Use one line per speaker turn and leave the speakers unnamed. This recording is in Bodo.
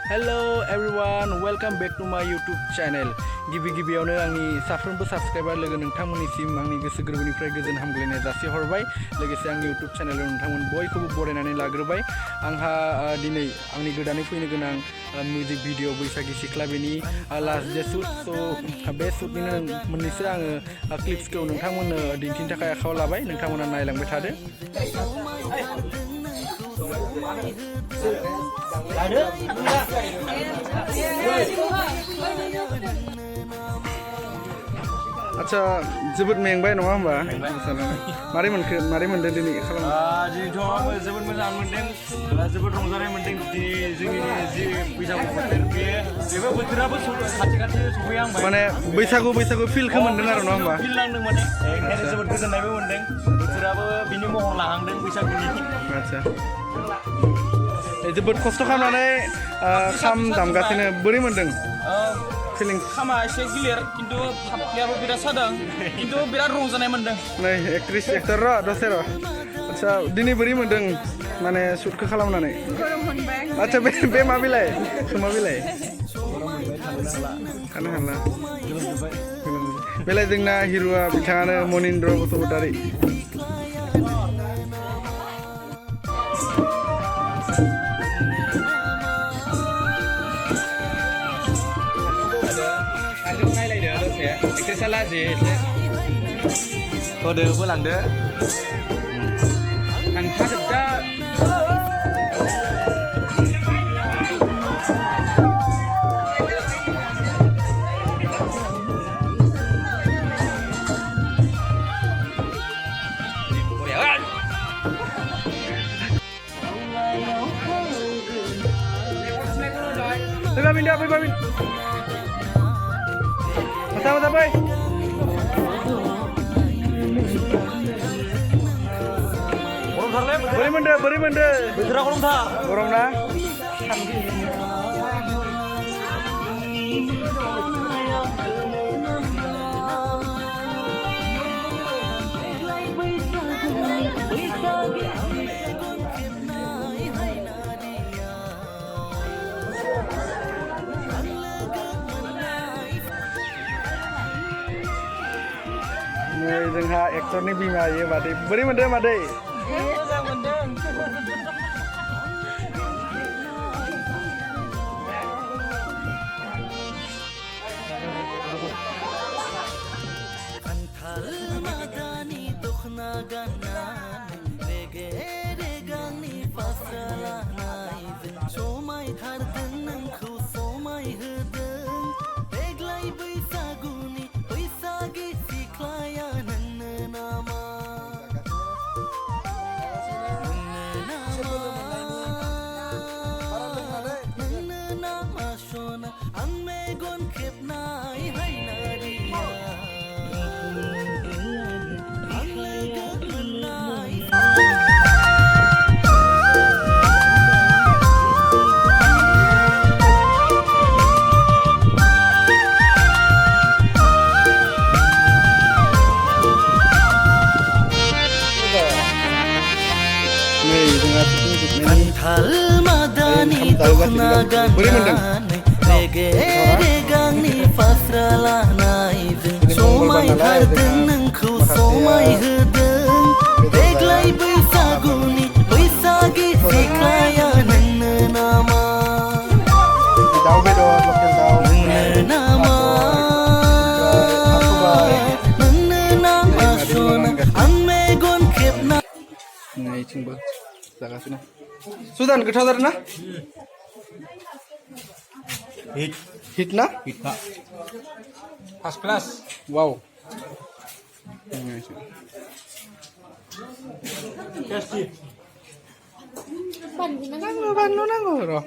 Hello everyone, welcome back to my YouTube channel. गिबियावनो आंनि साफ्रोमबो साबस्क्राइबार लोगो नोंथांमोननिसिम आंनि गोसो गोरबोनिफ्राय गोजोन हामग्लायनाय जासिहरबाय। लोगोसे आंनि YouTube चेनेलाव नोंथांमोन बयखौबो बरायनानै लाग्रोबाय। आंहा दिनै आंनि गोदानै फैनो गोनां मिउजिक भिडिअ बैसागि सिख्ला बेनि लास्ट डे शुट बे शुटनिनो मोननैसो आङो क्लिप्सखौ नोंथांमोननो दिन्थिनो थाखाय आखायाव लाबाय। नोंथांमोना नायलांबाय थादो। आच्छा जोबोद मेंबाय नङा होमबा मारै मोनदों दिनै
दिनैथ' जोबोद मोजां मोनदों जोबोद रंजानाय मोनदों दिनै जोंनि जि बैसागु बोथोर बेबो बोथोराबो खाथि सफैहांबाय
माने बैसागु फिलखौ मोनदों आरो नङा होमबा
फिल नांदों माने ओंखायनो जोबोद गोजोननायबो मोनदों बोथोराबो बिनि महर लाहांदों बैसागुनि
आच्छा जोबोद खस्थ' खालामनानै खाम दामगासिनो बोरै मोनदों फिलिंस
खामा एसे गिलिर खिन्थु फाफ्लियाबो बिराद सादों खिन्थु बिराद रंजानाय मोनदों
नै एक्टर र' दसे र' आच्छा दिनै बोरै मोनदों माने शुटखौ खालामनानै आच्छा बे मा बिलाइ खोमा बिलाइ थानो हाला बेलाय जोंना हिर'आ बिथाङानो मनिन्द्र बसुमतारी एक्ट्रेसा लाजि एसे होदो बोलांदो थांखाजोबदा Bamin. Masa boy. Beri mende.
बोथोरा गरमथार
गरम ना जोंहा एक्टरनि बिमा यो मादै बोरै मोनदों मादै
मोजां मोनदों
बोरै मोनदों
रेगांनि फास्रा लानायजों समायथारदों नोंखौ समायहोदों देग्लाय बैसागुनि बैसागि सिख्लाया नोंनो नामा
दाउ बेदर लकेल दाउ
नोंनो नामा नोंनो नामा सना आं मेगन खेबना
नैथिंबो जागासिनो सुदान गोथाव जादों ना हिट ना
हिटखा फार्स्ट क्लास
वाव बानलु नांगौ र'